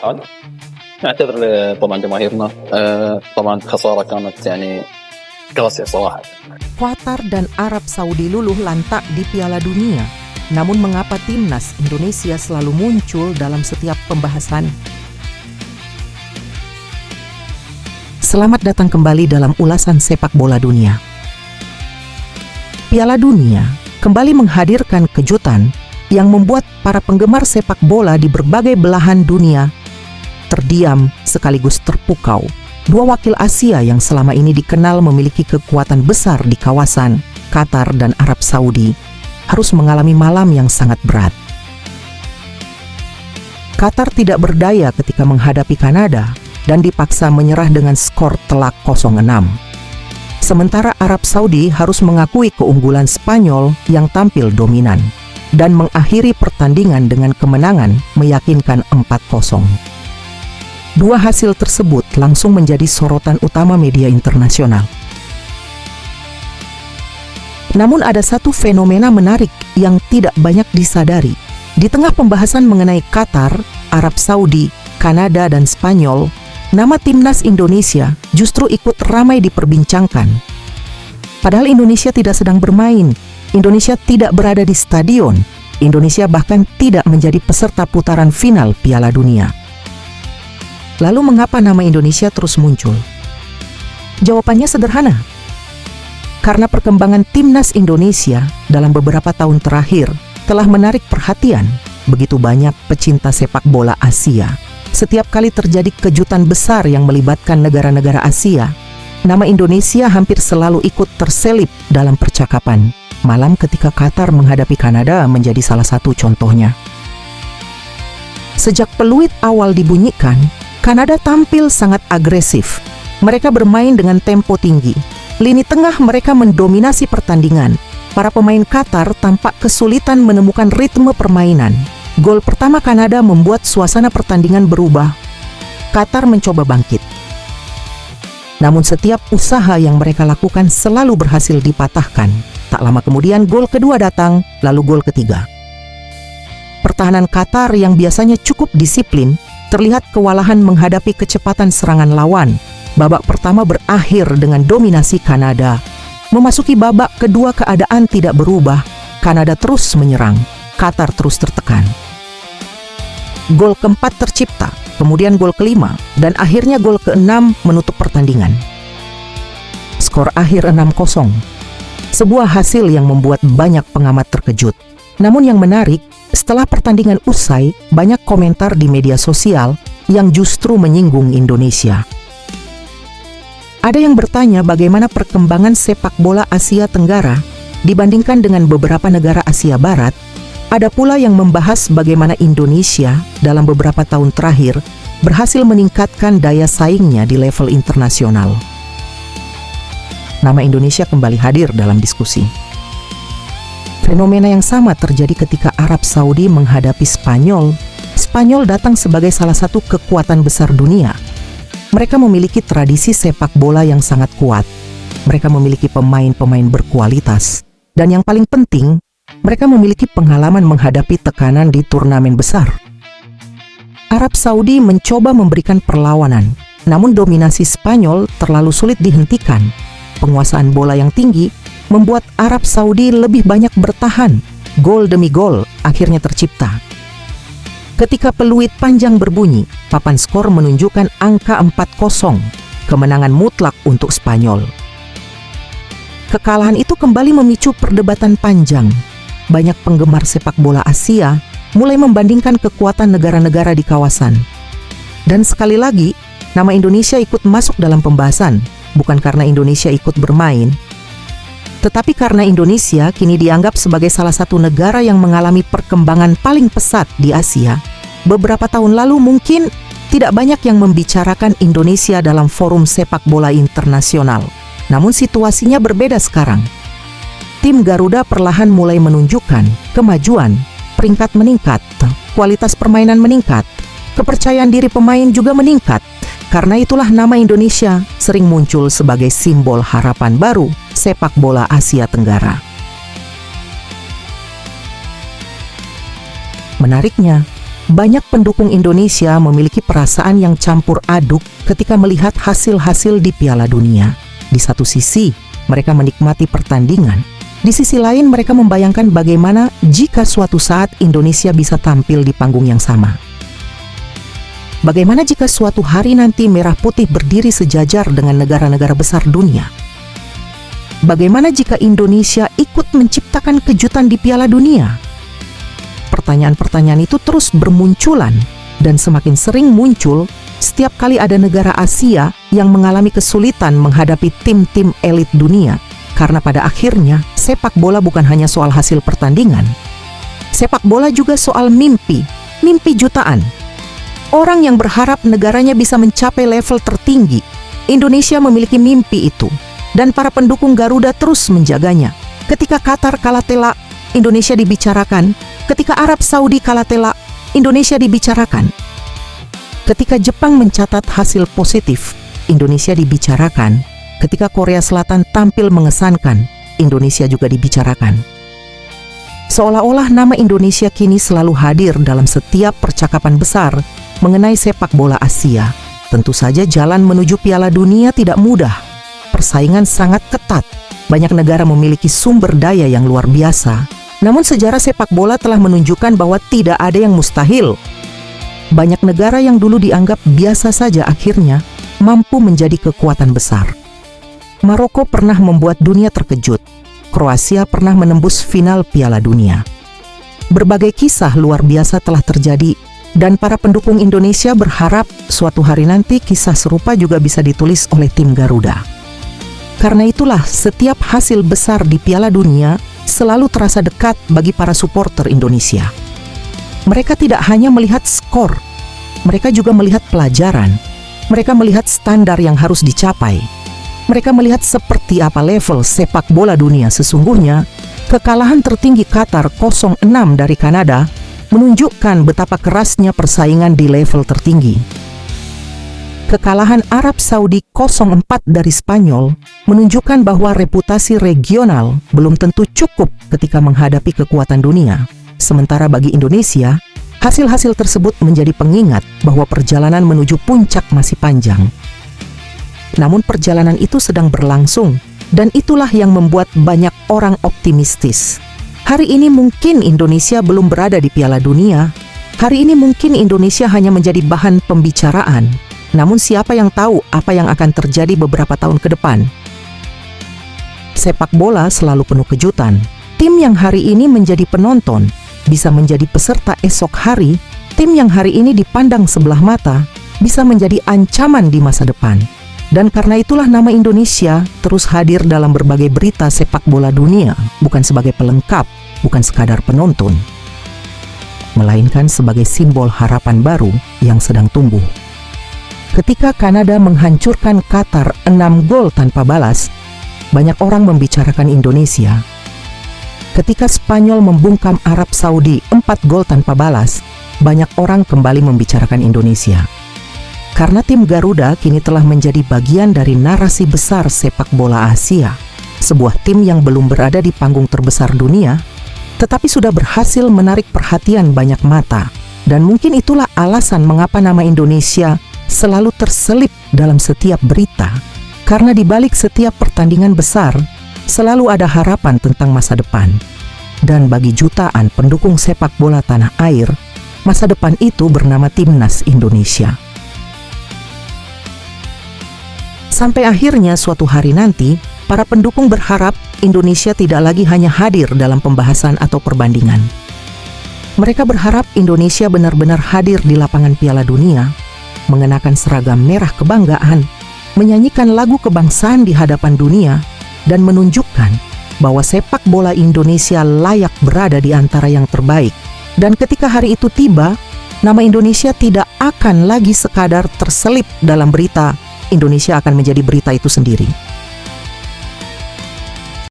عاد نعتذر طبعًا جماهيرنا طبعًا خسارة كانت يعني قاسية صراحة. Qatar dan Arab Saudi luluh lantak di Piala Dunia. Namun mengapa timnas Indonesia selalu muncul dalam setiap pembahasan? Selamat datang kembali dalam ulasan sepak bola dunia. Piala Dunia kembali menghadirkan kejutan yang membuat para penggemar sepak bola di berbagai belahan dunia terdiam sekaligus terpukau. Dua wakil Asia yang selama ini dikenal memiliki kekuatan besar di kawasan, Qatar dan Arab Saudi, harus mengalami malam yang sangat berat. Qatar tidak berdaya ketika menghadapi Kanada dan dipaksa menyerah dengan skor telak 0-6. Sementara Arab Saudi harus mengakui keunggulan Spanyol yang tampil dominan dan mengakhiri pertandingan dengan kemenangan meyakinkan 4-0. Dua hasil tersebut langsung menjadi sorotan utama media internasional. Namun ada satu fenomena menarik yang tidak banyak disadari. Di tengah pembahasan mengenai Qatar, Arab Saudi, Kanada, dan Spanyol, nama timnas Indonesia justru ikut ramai diperbincangkan. Padahal Indonesia tidak sedang bermain, Indonesia tidak berada di stadion, Indonesia bahkan tidak menjadi peserta putaran final Piala Dunia. Lalu mengapa nama Indonesia terus muncul? Jawabannya sederhana. Karena perkembangan timnas Indonesia dalam beberapa tahun terakhir telah menarik perhatian begitu banyak pecinta sepak bola Asia. Setiap kali terjadi kejutan besar yang melibatkan negara-negara Asia, nama Indonesia hampir selalu ikut terselip dalam percakapan. Malam ketika Qatar menghadapi Kanada menjadi salah satu contohnya. Sejak peluit awal dibunyikan, Kanada tampil sangat agresif. Mereka bermain dengan tempo tinggi. Lini tengah mereka mendominasi pertandingan. Para pemain Qatar tampak kesulitan menemukan ritme permainan. Gol pertama Kanada membuat suasana pertandingan berubah. Qatar mencoba bangkit. Namun setiap usaha yang mereka lakukan selalu berhasil dipatahkan. Tak lama kemudian gol kedua datang, lalu gol ketiga. Pertahanan Qatar yang biasanya cukup disiplin terlihat kewalahan menghadapi kecepatan serangan lawan. Babak pertama berakhir dengan dominasi Kanada. Memasuki babak kedua keadaan tidak berubah. Kanada terus menyerang, Qatar terus tertekan. Gol keempat tercipta, kemudian gol kelima, dan akhirnya gol keenam menutup pertandingan. Skor akhir 6-0. Sebuah hasil yang membuat banyak pengamat terkejut. Namun yang menarik, setelah pertandingan usai, banyak komentar di media sosial yang justru menyinggung Indonesia. Ada yang bertanya bagaimana perkembangan sepak bola Asia Tenggara dibandingkan dengan beberapa negara Asia Barat. Ada pula yang membahas bagaimana Indonesia dalam beberapa tahun terakhir berhasil meningkatkan daya saingnya di level internasional. Nama Indonesia kembali hadir dalam diskusi. Fenomena yang sama terjadi ketika Arab Saudi menghadapi Spanyol. Spanyol datang sebagai salah satu kekuatan besar dunia. Mereka memiliki tradisi sepak bola yang sangat kuat. Mereka memiliki pemain-pemain berkualitas. Dan yang paling penting, mereka memiliki pengalaman menghadapi tekanan di turnamen besar. Arab Saudi mencoba memberikan perlawanan, namun dominasi Spanyol terlalu sulit dihentikan. Penguasaan bola yang tinggi membuat Arab Saudi lebih banyak bertahan. Gol demi gol akhirnya tercipta. Ketika peluit panjang berbunyi, papan skor menunjukkan angka 4-0, kemenangan mutlak untuk Spanyol. Kekalahan itu kembali memicu perdebatan panjang. Banyak penggemar sepak bola Asia mulai membandingkan kekuatan negara-negara di kawasan. Dan sekali lagi, nama Indonesia ikut masuk dalam pembahasan, bukan karena Indonesia ikut bermain, tetapi karena Indonesia kini dianggap sebagai salah satu negara yang mengalami perkembangan paling pesat di Asia. Beberapa tahun lalu mungkin tidak banyak yang membicarakan Indonesia dalam forum sepak bola internasional. Namun situasinya berbeda sekarang. Tim Garuda perlahan mulai menunjukkan kemajuan, peringkat meningkat, kualitas permainan meningkat, kepercayaan diri pemain juga meningkat. Karena itulah nama Indonesia sering muncul sebagai simbol harapan baru sepak bola Asia Tenggara. Menariknya, banyak pendukung Indonesia memiliki perasaan yang campur aduk ketika melihat hasil-hasil di Piala Dunia. Di satu sisi, mereka menikmati pertandingan. Di sisi lain, mereka membayangkan bagaimana jika suatu saat Indonesia bisa tampil di panggung yang sama. Bagaimana jika suatu hari nanti Merah Putih berdiri sejajar dengan negara-negara besar dunia? Bagaimana jika Indonesia ikut menciptakan kejutan di Piala Dunia? Pertanyaan-pertanyaan itu terus bermunculan dan semakin sering muncul setiap kali ada negara Asia yang mengalami kesulitan menghadapi tim-tim elit dunia. Karena pada akhirnya sepak bola bukan hanya soal hasil pertandingan. Sepak bola juga soal mimpi jutaan. Orang yang berharap negaranya bisa mencapai level tertinggi. Indonesia memiliki mimpi itu. Dan para pendukung Garuda terus menjaganya. Ketika Qatar kalah telak, Indonesia dibicarakan. Ketika Arab Saudi kalah telak, Indonesia dibicarakan. Ketika Jepang mencatat hasil positif, Indonesia dibicarakan. Ketika Korea Selatan tampil mengesankan, Indonesia juga dibicarakan. Seolah-olah nama Indonesia kini selalu hadir dalam setiap percakapan besar mengenai sepak bola Asia. Tentu saja jalan menuju Piala Dunia tidak mudah. Persaingan sangat ketat. Banyak negara memiliki sumber daya yang luar biasa. Namun sejarah sepak bola telah menunjukkan bahwa tidak ada yang mustahil. Banyak negara yang dulu dianggap biasa saja akhirnya mampu menjadi kekuatan besar. Maroko pernah membuat dunia terkejut. Kroasia pernah menembus final Piala Dunia. Berbagai kisah luar biasa telah terjadi dan para pendukung Indonesia berharap suatu hari nanti kisah serupa juga bisa ditulis oleh tim Garuda. Karena itulah setiap hasil besar di Piala Dunia selalu terasa dekat bagi para supporter Indonesia. Mereka tidak hanya melihat skor, mereka juga melihat pelajaran. Mereka melihat standar yang harus dicapai. Mereka melihat seperti apa level sepak bola dunia sesungguhnya. Kekalahan tertinggi Qatar 0-6 dari Kanada menunjukkan betapa kerasnya persaingan di level tertinggi. Kekalahan Arab Saudi 0-4 dari Spanyol menunjukkan bahwa reputasi regional belum tentu cukup ketika menghadapi kekuatan dunia. Sementara bagi Indonesia, hasil-hasil tersebut menjadi pengingat bahwa perjalanan menuju puncak masih panjang. Namun perjalanan itu sedang berlangsung, dan itulah yang membuat banyak orang optimistis. Hari ini mungkin Indonesia belum berada di Piala Dunia. Hari ini mungkin Indonesia hanya menjadi bahan pembicaraan. Namun siapa yang tahu apa yang akan terjadi beberapa tahun ke depan? Sepak bola selalu penuh kejutan. Tim yang hari ini menjadi penonton bisa menjadi peserta esok hari. Tim yang hari ini dipandang sebelah mata bisa menjadi ancaman di masa depan. Dan karena itulah nama Indonesia terus hadir dalam berbagai berita sepak bola dunia, bukan sebagai pelengkap, bukan sekadar penonton, melainkan sebagai simbol harapan baru yang sedang tumbuh. Ketika Kanada menghancurkan Qatar 6 gol tanpa balas, banyak orang membicarakan Indonesia. Ketika Spanyol membungkam Arab Saudi 4 gol tanpa balas, banyak orang kembali membicarakan Indonesia. Karena tim Garuda kini telah menjadi bagian dari narasi besar sepak bola Asia. Sebuah tim yang belum berada di panggung terbesar dunia, tetapi sudah berhasil menarik perhatian banyak mata. Dan mungkin itulah alasan mengapa nama Indonesia selalu terselip dalam setiap berita. Karena di balik setiap pertandingan besar, selalu ada harapan tentang masa depan. Dan bagi jutaan pendukung sepak bola tanah air, masa depan itu bernama Timnas Indonesia. Sampai akhirnya suatu hari nanti, para pendukung berharap Indonesia tidak lagi hanya hadir dalam pembahasan atau perbandingan. Mereka berharap Indonesia benar-benar hadir di lapangan Piala Dunia, mengenakan seragam merah kebanggaan, menyanyikan lagu kebangsaan di hadapan dunia, dan menunjukkan bahwa sepak bola Indonesia layak berada di antara yang terbaik. Dan ketika hari itu tiba, nama Indonesia tidak akan lagi sekadar terselip dalam berita. Indonesia akan menjadi berita itu sendiri.